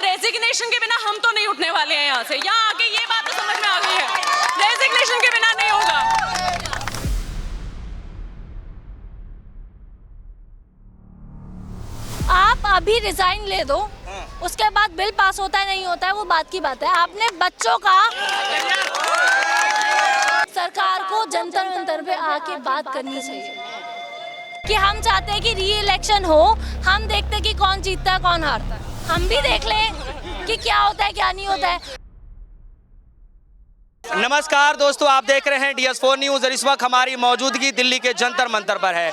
Resignation के बिना हम तो नहीं उठने वाले हैं यहाँ से। यहाँ आके ये बात तो समझ में आ गई है, रेजिग्नेशन के बिना नहीं होगा। आप अभी रिजाइन ले दो, उसके बाद बिल पास होता है नहीं होता है वो बात की बात है। आपने बच्चों का, सरकार को जंतर मंतर पे आके बात करनी चाहिए कि हम चाहते हैं कि री इलेक्शन हो, हम देखते हैं कि कौन जीतता है कौन हारता है, हम भी देख लें कि क्या होता है क्या नहीं होता है। नमस्कार दोस्तों, आप देख रहे हैं DS4 न्यूज़ और इस वक्त हमारी मौजूदगी दिल्ली के जंतर मंतर पर है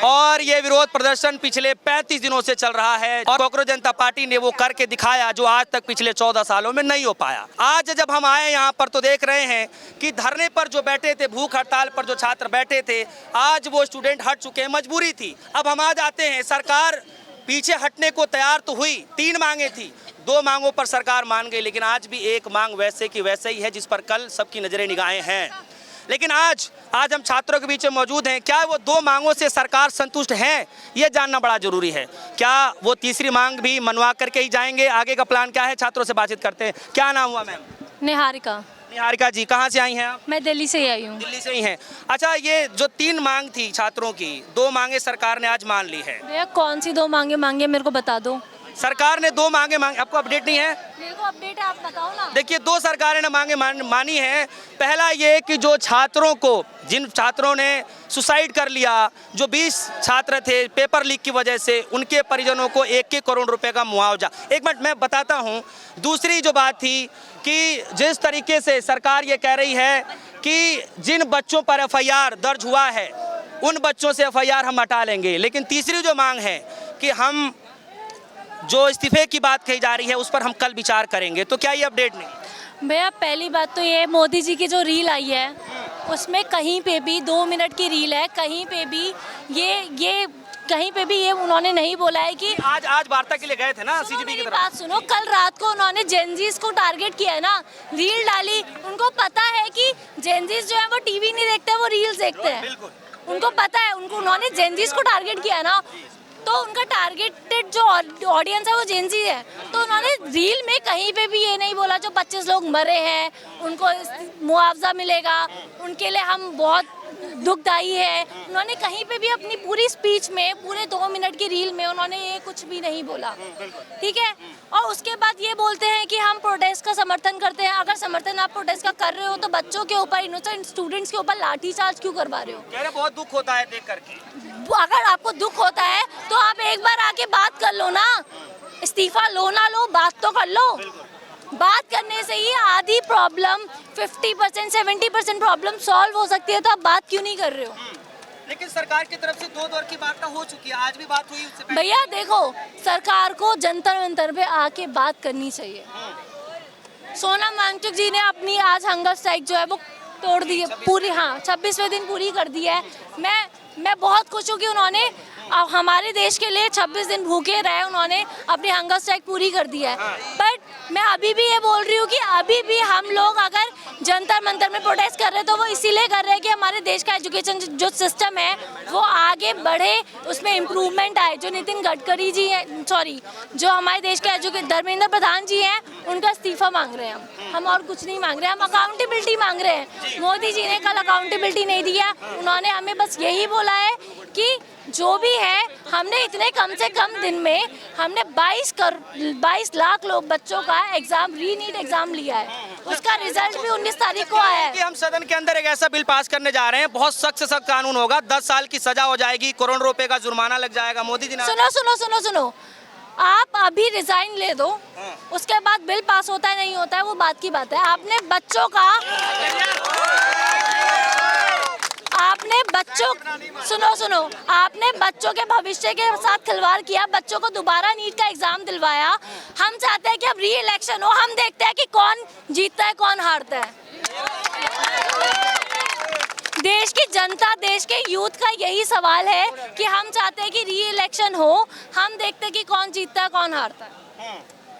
और ये विरोध प्रदर्शन पिछले 35 दिनों से चल रहा है और कांग्रेस जनता पार्टी ने वो करके दिखाया जो आज तक पिछले 14 सालों में नहीं हो पाया। आज जब हम आए यहाँ पर तो देख रहे हैं कि धरने पर जो बैठे थे, भूख हड़ताल पर जो छात्र बैठे थे, आज वो स्टूडेंट हट चुके हैं, मजबूरी थी। अब हम आज आते हैं, सरकार पीछे हटने को तैयार तो हुई, 3 मांगे थी, 2 मांगों पर सरकार मान गई, लेकिन आज भी एक मांग वैसे की वैसे ही है जिस पर कल सबकी नजरें निगाहें हैं। लेकिन आज हम छात्रों के बीच में मौजूद हैं। क्या वो 2 मांगों से सरकार संतुष्ट है, ये जानना बड़ा जरूरी है। क्या वो तीसरी मांग भी मनवा करके ही जाएंगे? आगे का प्लान क्या है, छात्रों से बातचीत करते हैं। क्या नाम हुआ मैम? निहारिका। निहारिका जी, कहाँ से आई हैं आप? मैं दिल्ली से ही आई हूँ। दिल्ली से ही हैं। अच्छा, ये जो 3 मांग थी छात्रों की, 2 मांगे सरकार ने आज मान ली है। भैया कौन सी 2 मांगे मेरे को बता दो। सरकार ने 2 मांगे आपको अपडेट नहीं है? मेरे को अपडेट है, आप बताओ ना। देखिए, 2 सरकारें ने मांगे मानी है। पहला ये कि जो छात्रों को, जिन छात्रों ने सुसाइड कर लिया, जो 20 छात्र थे पेपर लीक की वजह से, उनके परिजनों को 1-1 करोड़ रुपए का मुआवजा। एक मिनट मैं बताता हूँ। दूसरी जो बात थी कि जिस तरीके से सरकार ये कह रही है कि जिन बच्चों पर FIR दर्ज हुआ है उन बच्चों से FIR हम हटा लेंगे। लेकिन तीसरी जो मांग है कि हम जो इस्तीफे की बात कही जा रही है उस पर हम कल विचार करेंगे। तो क्या ये अपडेट नहीं? भैया पहली बात तो ये मोदी जी की जो रील आई है उसमें कहीं पे भी 2 मिनट की रील है, कहीं पे भी ये कहीं पे भी ये उन्होंने नहीं बोला है कि आज वार्ता के लिए गए थे ना CGP की तरफ। बात सुनो, कल रात को उन्होंने जेनजीज को टारगेट किया है ना, रील डाली। उनको पता है कि जेनजीज जो है वो टीवी नहीं देखते, वो रील्स देखते हैं। उनको पता है, उन्होंने जेनजीज को टारगेट किया है ना, तो उनका टारगेटेड जो ऑडियंस है वो जेनजी है। तो उन्होंने रील में कहीं पे भी ये नहीं बोला जो 25 लोग मरे हैं उनको मुआवजा मिलेगा, उनके लिए हम बहुत दुखदाई है। उन्होंने कहीं पे भी अपनी पूरी स्पीच में, पूरे 2 मिनट की रील में उन्होंने ये कुछ भी नहीं बोला, ठीक है। और उसके बाद ये बोलते हैं कि हम प्रोटेस्ट का समर्थन करते हैं। अगर समर्थन आप प्रोटेस्ट का कर रहे हो तो बच्चों के ऊपर, इनोसेंट स्टूडेंट्स के ऊपर लाठीचार्ज क्यों करवा रहे हो? कह रहे बहुत दुख होता है देख करके। अगर आपको दुख होता है तो आप एक बार आके बात कर लो ना, इस्तीफा लो ना लो, बात तो कर लो। बात करने से ही आधी प्रॉब्लम, 50% 70% प्रॉब्लम सॉल्व हो सकती है। तो आप बात क्यों नहीं कर रहे हो? लेकिन सरकार की तरफ से 2 दौर की बात हो चुकी है, आज भी बात हुई उससे पहले। भैया देखो, सरकार को जंतर मंतर पे आके बात करनी चाहिए। सोनम वांगचुक जी ने अपनी आज हंगर स्ट्राइक जो है वो तोड़ दी है पूरी, हाँ 26वें दिन पूरी कर दी है। मैं बहुत खुश हूँ कि उन्होंने हमारे देश के लिए 26 दिन भूखे रहे, उन्होंने अपनी हंगर स्ट्राइक पूरी कर दी है। बट मैं अभी भी ये बोल रही हूँ कि अभी भी हम लोग अगर जंतर मंतर में प्रोटेस्ट कर रहे हैं तो वो इसीलिए कर रहे हैं कि हमारे देश का एजुकेशन जो सिस्टम है वो आगे बढ़े, उसमें इम्प्रूवमेंट आए। जो नितिन गडकरी जी हैं, जो हमारे देश के धर्मेंद्र प्रधान जी हैं, उनका इस्तीफा मांग रहे हैं हम और कुछ नहीं मांग रहे हैं। हम अकाउंटेबिलिटी मांग रहे हैं। मोदी जी ने कल अकाउंटेबिलिटी नहीं दिया, उन्होंने हमें बस यही बोला है कि जो भी है, हमने इतने कम से कम दिन में हमने 22 लाख लोग बच्चों का एग्जाम, रीनीट एग्जाम लिया है। उसका रिजल्ट भी 19 तारीख को आया है। कि हम सदन के अंदर एक ऐसा बिल पास करने जा रहे हैं, बहुत सख्त से सख्त कानून होगा, 10 साल की सजा हो जाएगी, करोड़ रुपए का जुर्माना लग जाएगा। मोदी जी ने सुनो, आप अभी रिजाइन ले दो, उसके बाद बिल पास होता है नहीं होता है वो बात की बात है। आपने बच्चों आपने बच्चों के भविष्य के साथ खिलवाड़ किया, बच्चों को दोबारा नीट का एग्जाम दिलवाया। हम चाहते हैं कि अब री इलेक्शन हो, हम देखते हैं कि कौन जीतता है कौन हारता है। देश की जनता, देश के यूथ का यही सवाल है कि हम चाहते हैं कि री इलेक्शन हो, हम देखते हैं कि कौन जीतता है कौन हारता है।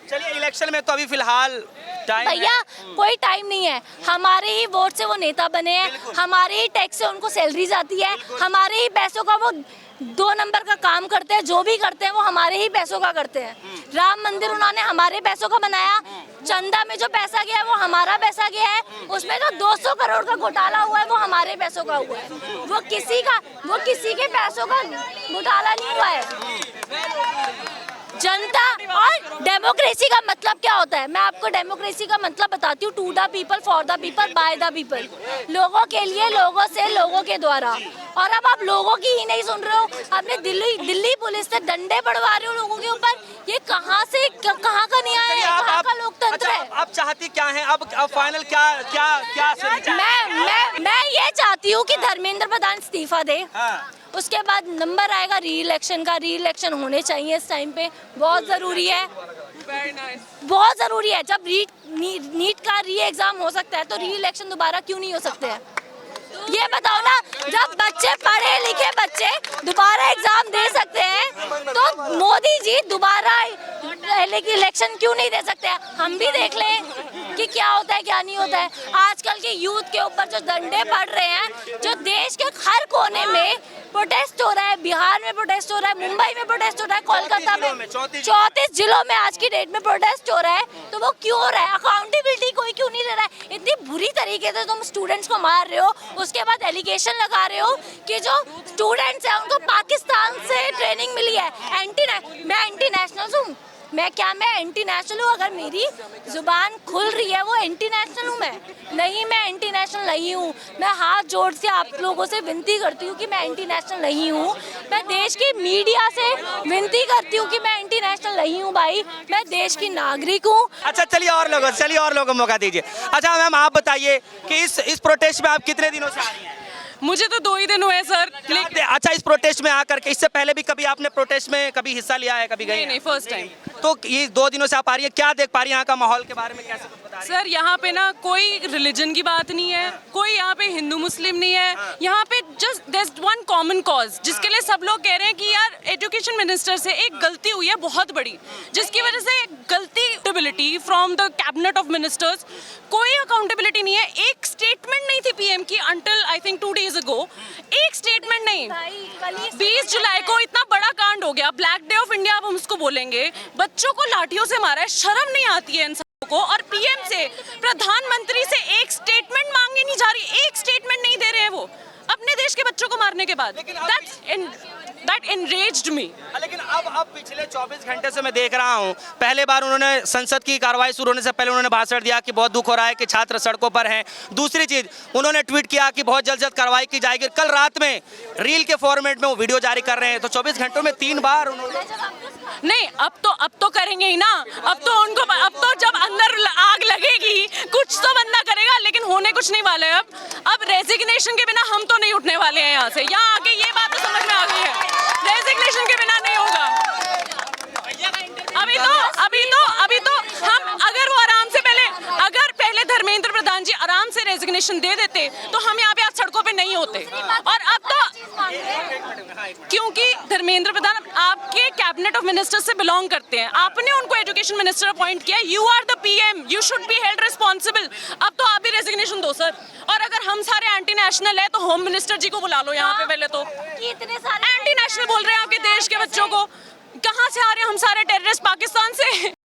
चलिए, इलेक्शन में तो अभी फिलहाल Time है। भैया कोई टाइम नहीं है, हमारे ही वोट से वो नेता बने हैं, हमारे ही टैक्स से उनको सैलरीज आती है, हमारे ही पैसों का वो 2 नंबर का काम करते हैं, जो भी करते हैं वो हमारे ही पैसों का करते हैं। राम मंदिर उन्होंने हमारे पैसों का बनाया, चंदा में जो पैसा गया है वो हमारा पैसा गया है, उसमें जो 200 करोड़ का घोटाला हुआ है वो हमारे पैसों का हुआ है, वो किसी के पैसों का घोटाला नहीं हुआ है। जनता और डेमोक्रेसी का मतलब क्या होता है, मैं आपको डेमोक्रेसी का मतलब बताती हूँ, to the people, for the people, by the people, लोगों के लिए, लोगों से, लोगों के द्वारा। और अब आप लोगों की ही नहीं सुन रहे हो, आपने दिल्ली पुलिस से डंडे पड़वा रहे हो लोगों के ऊपर, ये कहाँ का न्याय है, कहाँ का लोकतंत्र है? अब चाहती क्या है, अब फाइनल क्या मैं ये चाहती हूँ कि धर्मेंद्र प्रधान इस्तीफा दे, उसके बाद नंबर आएगा री इलेक्शन का, री इलेक्शन होने चाहिए इस टाइम पे, बहुत ज़रूरी है, बहुत ज़रूरी है। जब नीट का री एग्ज़ाम हो सकता है तो री इलेक्शन दोबारा क्यों नहीं हो सकते हैं? ये बताओ ना, जब बच्चे पढ़े लिखे बच्चे दोबारा एग्जाम दे सकते हैं तो मोदी जी दोबारा इलेक्शन क्यों नहीं दे सकते हैं? हम भी देख लें कि क्या होता है क्या नहीं होता है। आजकल के यूथ के ऊपर जो डंडे पड़ रहे हैं, जो देश के हर कोने में प्रोटेस्ट हो रहा है, बिहार में प्रोटेस्ट हो रहा है, मुंबई में प्रोटेस्ट हो रहा है, कोलकाता में 34 जिलों में आज की डेट में प्रोटेस्ट हो रहा है, तो वो क्यों हो रहा है? अकाउंटेबिलिटी कोई क्यों नहीं ले रहा है? इतनी बुरी तरीके से तुम स्टूडेंट्स को मार रहे हो, उसके बाद एलिगेशन लगा रहे हो कि जो स्टूडेंट्स हैं उनको पाकिस्तान से ट्रेनिंग मिली है। मैं एंटी नेशनल हूँ, मैं एंटी नेशनल हूँ? अगर मेरी जुबान खुल रही है वो एंटी नेशनल हूँ मैं एंटी नेशनल नहीं हूँ। मैं हाथ जोड़ के आप लोगों से विनती करती हूँ कि मैं एंटी नेशनल नहीं हूँ। मैं देश की मीडिया से विनती करती हूँ कि मैं एंटी नेशनल नहीं हूँ भाई, मैं देश की नागरिक हूँ। अच्छा चलिए और लोगों को मौका दीजिए। अच्छा मैम आप बताइए कि इस प्रोटेस्ट में आप कितने दिनों से आ रही हैं? मुझे तो 2 ही दिन हुए सर। अच्छा इस प्रोटेस्ट में आकर के, इससे पहले भी कभी आपने प्रोटेस्ट में कभी हिस्सा लिया है, कभी गई? नहीं, फर्स्ट टाइम। तो ये 2 दिनों से आप आ रही है, क्या देख पा रही है यहाँ का माहौल के बारे में, कैसे कुछ बता रही हैं? सर यहाँ पे ना कोई रिलीजन की बात नहीं है, कोई यहाँ पे हिंदू मुस्लिम नहीं है, यहाँ पे just there is one common cause जिसके लिए सब लोग कह रहे हैं कि यार एजुकेशन मिनिस्टर से एक गलती हुई है बहुत बड़ी, जिसकी वजह से गलती from the cabinet of ministers, कोई अकाउंटेबिलिटी नहीं है। एक स्टेटमेंट नहीं थी पीएम की until I think 2 days ago, एक स्टेटमेंट नहीं। 20 जुलाई को इतना बड़ा कांड हो गया, ब्लैक डे ऑफ इंडिया अब हम उसको बोलेंगे, बच्चों को लाठियों से मारा है, शर्म नहीं आती है इंसान को? और पीएम से, प्रधानमंत्री से एक स्टेटमेंट मांगी नहीं जा रही, एक स्टेटमेंट नहीं दे रहे हैं वो अपने देश के बच्चों को मारने के बाद। That enraged me. लेकिन अब पिछले 24 घंटे से मैं देख रहा हूँ, पहले बार उन्होंने संसद की कार्रवाई शुरू होने से पहले उन्होंने भाषण दिया कि बहुत दुख हो रहा है कि छात्र सड़कों पर हैं। दूसरी चीज उन्होंने ट्वीट किया कि बहुत जल्द कार्रवाई की जाएगी। कल रात में रील के फॉर्मेट में वो वीडियो जारी कर रहे हैं, तो 24 घंटों में 3 बार उन्होंने नहीं, अब तो करेंगे ही ना। अब तो जब अंदर आग लगेगी कुछ तो बंदा करेगा, लेकिन होने कुछ नहीं वाला है। अब रेजिग्नेशन के बिना हम तो नहीं उठने वाले हैं यहाँ से। यहाँ आके ये बात तो समझ में आ गई है, रेजिग्नेशन के बिना नहीं होगा। अभी तो हम अगर पहले धर्मेंद्र प्रधान जी आराम से रेजिग्नेशन दे देते तो हम यहाँ पे आज सड़कों पे नहीं होते। और अब तो क्योंकि धर्मेंद्र प्रधान आपके कैबिनेट ऑफ मिनिस्टर्स से बिलोंग करते हैं, आपने उनको एजुकेशन मिनिस्टर अपॉइंट किया, you are the PM, you should be held responsible. अब तो आप भी रेजिग्नेशन दो सर। और अगर हम सारे एंटी नेशनल है तो होम मिनिस्टर जी को बुला लो यहाँ पे। पहले तो इतने सारे एंटी नेशनल बोल रहे हैं आपके देश के बच्चों को, कहाँ से आ रहे हैं हम सारे टेररिस्ट? पाकिस्तान से।